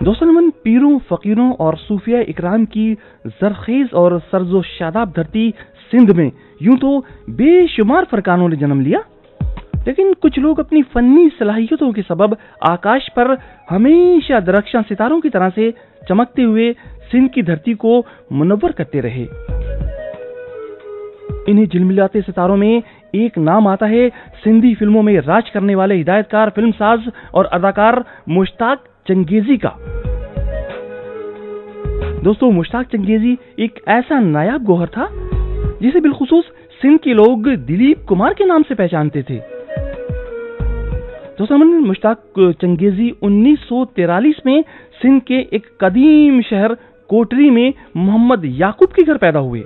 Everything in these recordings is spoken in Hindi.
दोस्तों, मन पीरों, फकीरों और सूफिया इकराम की जरखेज और सरजो शादाब धरती सिंध में यूं तो बेशुमार फरकानों ने जन्म लिया, लेकिन कुछ लोग अपनी फन्नी सलाहियतों के सबब आकाश पर हमेशा दरख्शां सितारों की तरह से चमकते हुए सिंध की धरती को मुनव्वर करते रहे। इन्हीं झिलमिलाते सितारों में एक नाम आता है सिंधी फिल्मों में राज करने वाले हिदायतकार, फिल्मसाज और अदाकार मुश्ताक चंगेजी का। दोस्तों, मुश्ताक चंगेजी एक ऐसा नायाब गौहर था जिसे बिलखुसूस सिंध के लोग दिलीप कुमार के नाम से पहचानते थे। दोस्तों, मुश्ताक चंगेजी 1943 में सिंध के एक कदीम शहर कोटरी में मोहम्मद याकूब के घर पैदा हुए।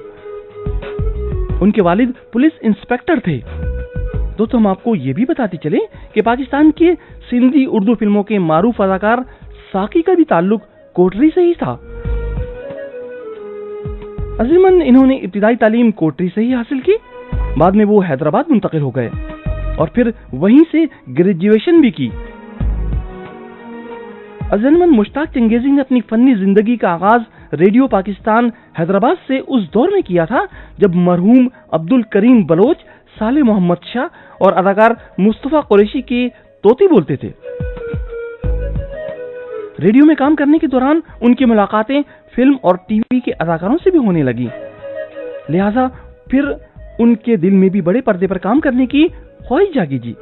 उनके वालिद पुलिस इंस्पेक्टर थे। दोस्तों, हम आपको ये भी बताते चले कि पाकिस्तान के सिंधी उर्दू फिल्मों के मारूफ अदाकार साकी का भी ताल्लुक कोटरी से ही था। अजीमन इन्होंने इब्तिदाई तालीम कोटरी से ही हासिल की। बाद में वो हैदराबाद मुंतकिल हो गए और फिर वहीं से ग्रेजुएशन भी की। अजीमन मुश्ताक चंगेजी ने अपनी फन्नी जिंदगी का आगाज रेडियो पाकिस्तान हैदराबाद से उस दौर में किया था जब मरहूम अब्दुल करीम बलोच, साले मोहम्मद शाह और अदाकार मुस्तफा कुरैशी के तोती बोलते थे। रेडियो में काम करने के दौरान उनकी मुलाकातें फिल्म और टीवी के अदाकारों से भी होने लगी, लिहाजा फिर उनके दिल में भी बड़े पर्दे पर काम करने की ख्वाहिश जागी जी।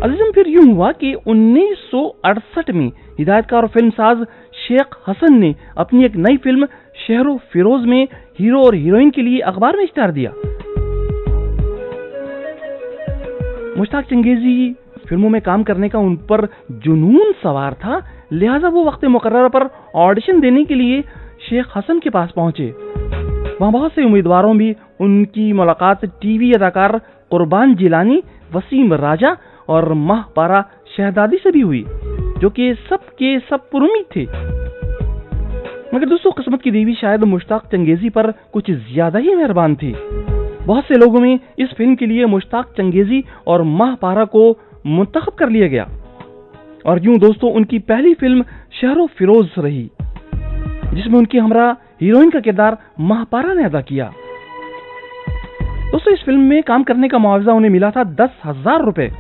अजीजम, फिर यूं हुआ कि 1968 में हिदायतकार और फिल्मसाज शेख हसन ने अपनी एक नई फिल्म शहरो फिरोज में हीरो और हीरोइन के लिए अखबार में इश्तिहार दिया। मुश्ताक चंगेजी फिल्मों में काम करने का उन पर जुनून सवार था, लिहाजा वो वक्त मुकर्रर पर ऑडिशन देने के लिए शेख हसन के पास पहुंचे। वहां बहुत से उम्मीदवारों भी उनकी मुलाकात टीवी अदाकार कुर्बान जिलानी, वसीम राजा और महपारा शहजादी से भी हुई, जो कि सब पुरुमीद थे। मगर दोस्तों, किस्मत की देवी शायद मुश्ताक चंगेजी पर कुछ ज्यादा ही मेहरबान थी। बहुत से लोगों में इस फिल्म के लिए मुश्ताक चंगेजी और महपारा को मुंतखब कर लिया गया और यूं दोस्तों उनकी पहली फिल्म शहरो फिरोज रही, जिसमें उनकी हमरा हीरोइन का किरदार महपारा ने अदा किया। दोस्तों, इस फिल्म में काम करने का मुआवजा उन्हें मिला था 10,000 रुपए।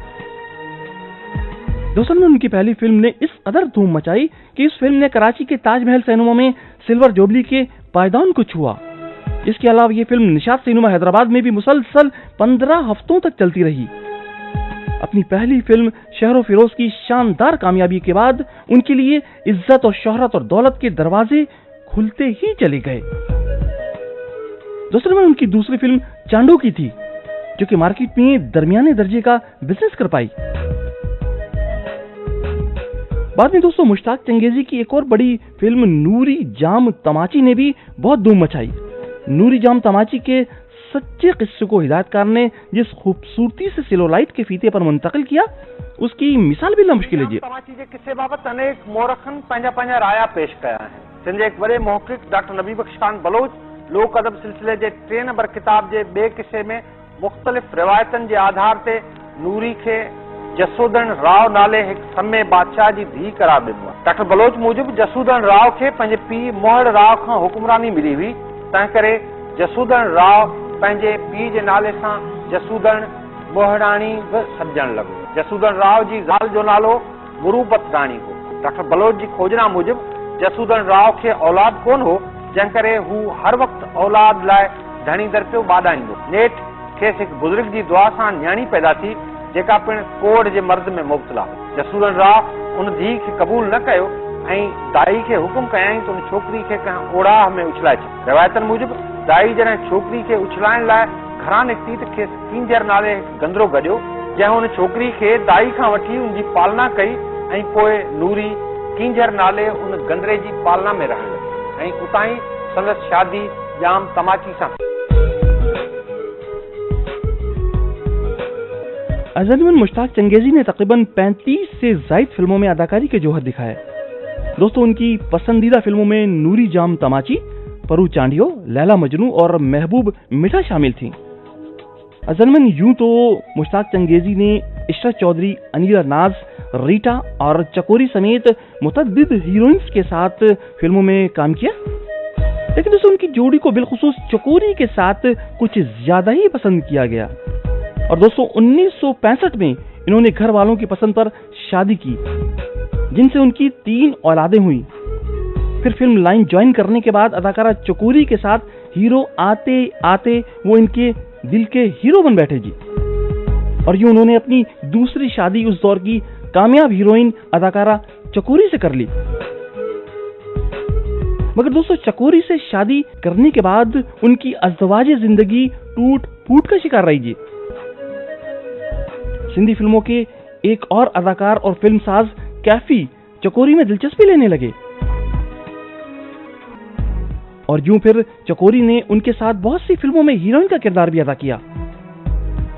दोस्तों, उनकी पहली फिल्म ने इस कदर धूम मचाई कि इस फिल्म ने कराची के ताजमहल सिनेमा में सिल्वर जुबली के पायदान को छुआ। इसके अलावा ये फिल्म निशात सिनेमा हैदराबाद में भी मुसलसल 15 हफ्तों तक चलती रही। अपनी पहली फिल्म शहरो फिरोज की शानदार कामयाबी के बाद उनके लिए इज्जत और शोहरत और दौलत के दरवाजे खुलते ही चले गए। दोस्तों, उनकी दूसरी फिल्म चांडो की थी, जो कि मार्केट में दरमियाने दर्जे का बिजनेस कर पाई। बाद में दोस्तों मुश्ताक चंगेजी की एक और बड़ी फिल्म नूरी जाम तमाची ने भी बहुत धूम मचाई। नूरी जाम तमाची के सच्चे किस्से को हिदायतकार ने जिस खूबसूरती से सेलोलाइट के फीते पर मुंतकिल किया, उसकी मिसाल भी न मुश्किल है। तमाची के किस्से बाबत अनेक मोरखन पंहिंजा राया पेश कया आहिनि। सिंध जे एक वॾे मुहक़िक़ डॉक्टर नबी बख्श खान बलोच लोक अदब सिलसिले जे 3 नंबर किताब जे ॿिए किस्से में मुख़्तलिफ़ रिवायतनि जे आधार ते नूरी खे जसूदन राव नाले हिकु समय बादशाह जी धीउ करार ॾिनो आहे। डॉक्टर बलोच मूजिबि जसूदन राव खे पंहिंजे पीउ मोहड़ राव खां हुकुमरानी मिली हुई, तंहिं करे जसूदन राव पंहिंजे पीउ जे नाले सां जसूदन मोहड़ाणी बि सॾजण लॻो। जसूदन राव जी ज़ाल जो नालो मुरूबत राणी हो। डॉक्टर बलोच जी खोजना मूजिबि जसूदन राव खे औलाद कोन हो, जंहिं करे हू हर वक़्तु औलाद लाइ धणी दर पियो ॿाॾाईंदो। नेठ खेसि हिकु बुज़ुर्ग जी दुआ सां न्याणी पैदा थी, जेका पिणु कोढ़ जे मर्द में मुब्तला हो। जसूदन राव उन धीउ खे क़बूल न कयो ऐं दाई खे हुकुम कयईं त उन छोकिरी खे कंहिं ओड़ाह में उछलाए छॾ। रिवायतनि मूजिबि दाई जॾहिं छोकिरी खे उछलाइण लाइ घरां निकिती त खेसि कींजर नाले हिकु गंदरो गॾियो, जंहिं हुन छोकिरी खे दाई खां वठी उनजी पालना कई ऐं पोइ नूरी कींजर नाले उन गंदरे जी पालना में रहण लॻी ऐं उतां ई संदसि शादी जाम तमाची सां। अज़लमन मुश्ताक चंगेजी ने तकरीबन 35 से ज़ायद फिल्मों में अदाकारी के जौहर दिखाए। दोस्तों, उनकी पसंदीदा फिल्मों में नूरी जाम तमाची, परू चांडियो, लैला मजनू और महबूब मिठा शामिल थी। अज़लमन यूं तो मुश्ताक चंगेजी ने इशरत चौधरी, अनीला नाज, रीटा और चकोरी समेत मुतअद्दिद हीरोइंस के साथ फिल्मों में काम किया। लेकिन दोस्तों उनकी जोड़ी को बिलखुसूस चकोरी के साथ कुछ ज्यादा ही पसंद किया गया और दोस्तों 1965 में इन्होंने घर वालों की पसंद पर शादी की, जिनसे उनकी 3 औलादें हुई। फिर फिल्म लाइन ज्वाइन करने के बाद अदाकारा चकोरी के साथ हीरो आते आते वो इनके दिल के हीरो बन बैठे जी। और यूं उन्होंने अपनी दूसरी शादी उस दौर की कामयाब हीरोइन अदाकारा चकोरी से कर ली। मगर दोस्तों चकोरी से शादी करने के बाद उनकी अज़दवाजी जिंदगी टूट फूट का शिकार रही जी। सिंधी फिल्मों के एक और अदाकार और फिल्मसाज कैफी चकोरी में दिलचस्पी लेने लगे और यूं फिर चकोरी ने उनके साथ बहुत सी फिल्मों में हीरोइन का किरदार भी अदा किया।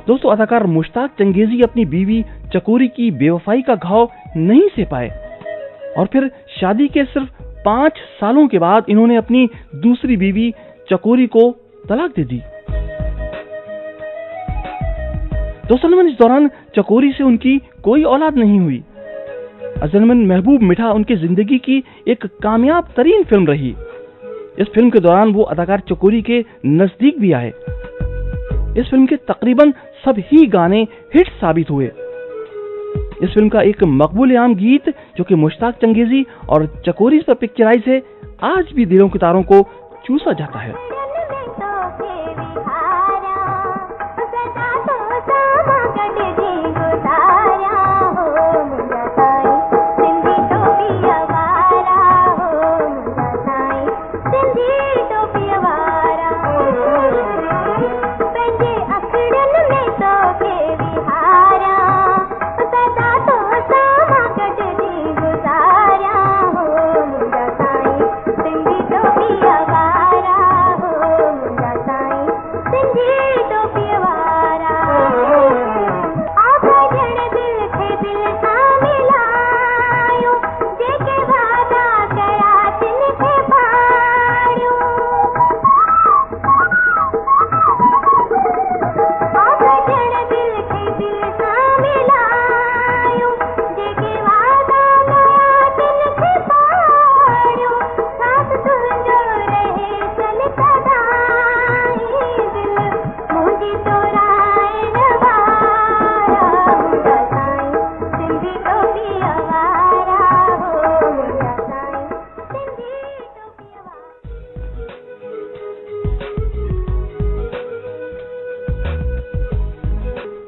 दोस्तों अदाकार मुश्ताक चंगेजी अपनी बीवी चकोरी की बेवफाई का घाव नहीं सह पाए और फिर शादी के सिर्फ 5 सालों के बाद इन्होंने अपनी दूसरी बीवी चकोरी को तलाक दे दी। दोस्तों इस दौरान चकोरी से उनकी कोई औलाद नहीं हुई। अज़लमन महबूब मिठा उनकी जिंदगी की एक कामयाब तरीन फिल्म रही। इस फिल्म के दौरान वो अदाकार चकोरी के नजदीक भी आए। इस फिल्म के तकरीबन सभी गाने हिट साबित हुए। इस फिल्म का एक मकबूल आम गीत जो कि मुश्ताक चंगेजी और चकोरी पर पिक्चराइज है, आज भी दिलों के तारों को चूसा जाता है।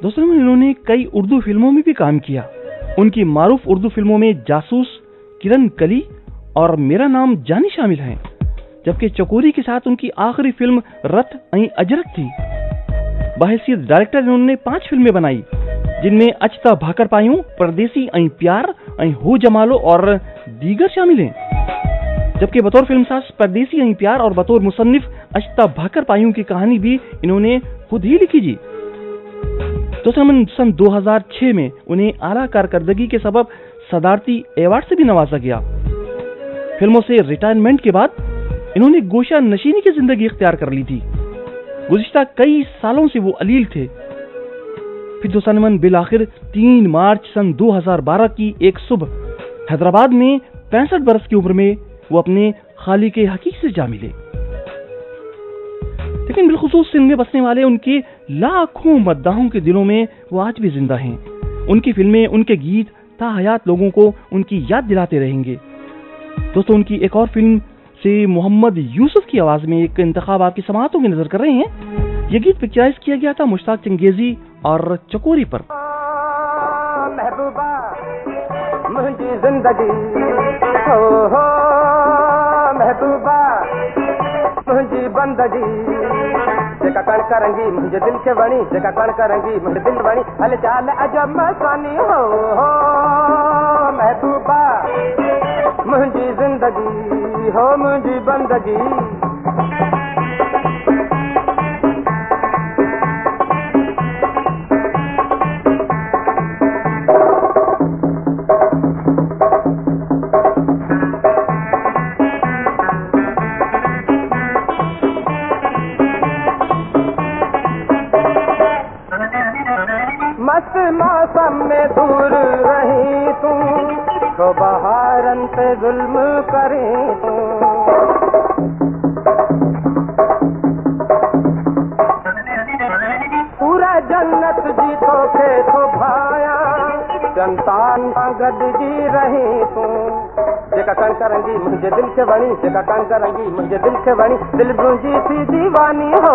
दोस्तों इन्होंने कई उर्दू फिल्मों में भी काम किया। उनकी मारूफ उर्दू फिल्मों में जासूस, किरण कली और मेरा नाम जानी शामिल हैं, जबकि चकोरी के साथ उनकी आखिरी फिल्म रत ऐं अजरक थी। बहैसियत डायरेक्टर इन्होंने 5 फिल्में बनाई, जिनमें अचता भाकर पायूं, परदेसी ऐं प्यार ऐं हो जमालो और दीगर शामिल हैं। जबकि बतौर फिल्मसाज परदेसी ऐं प्यार और बतौर मुसन्निफ अचता भाकर पायूं की कहानी भी इन्होंने खुद ही लिखी जी। दोस्तों सन 2006 में उन्हें आला कारकर्दगी के सबब सदारती अवार्ड से भी नवाजा गया। फिल्मों से रिटायरमेंट के बाद इन्होंने गोशा नशीनी की जिंदगी इख्तियार कर ली थी। गुज़िश्ता कई सालों से वो अलील थे। फिर दोस्तों बिल आखिर 3 मार्च सन 2012 की एक सुबह हैदराबाद में 65 बरस की उम्र में वो अपने खालिक हकीक से जा मिले। लेकिन बिलखुसूस सिंध में बसने वाले उनके लाखों मद्दाहों के दिलों में वो आज भी जिंदा हैं। उनकी फिल्में, उनके गीत ताहयात लोगों को उनकी याद दिलाते रहेंगे। दोस्तों उनकी एक और फिल्म से मोहम्मद यूसुफ की आवाज में एक इंतखाब आपकी समाअतों की नजर कर रहे हैं। यह गीत पिक्चराइज किया गया था मुश्ताक चंगेजी और चकोरी पर। महबूबा मुझी जिंदगी हो महबूबा मुझी बंदगी जेका कण करेंगी मुझे दिल के बणी, जेका कण करेंगी मुझे दिल बणी, हल चाल अजब मसानी हो महबूबा मुझी जिंदगी हो मुझी बंदगी। मस्त मौसम को बहारन पे जुल्म करें तो पूरा जन्नत जी तो खे तो भाया जनता गड जी रहे तूं जेका कण करंगी मुंहिंजे दिल खे वणी जेका कण करंगी मुंहिंजे दिल खे वणी दिल मुंहिंजी थी दीवानी हो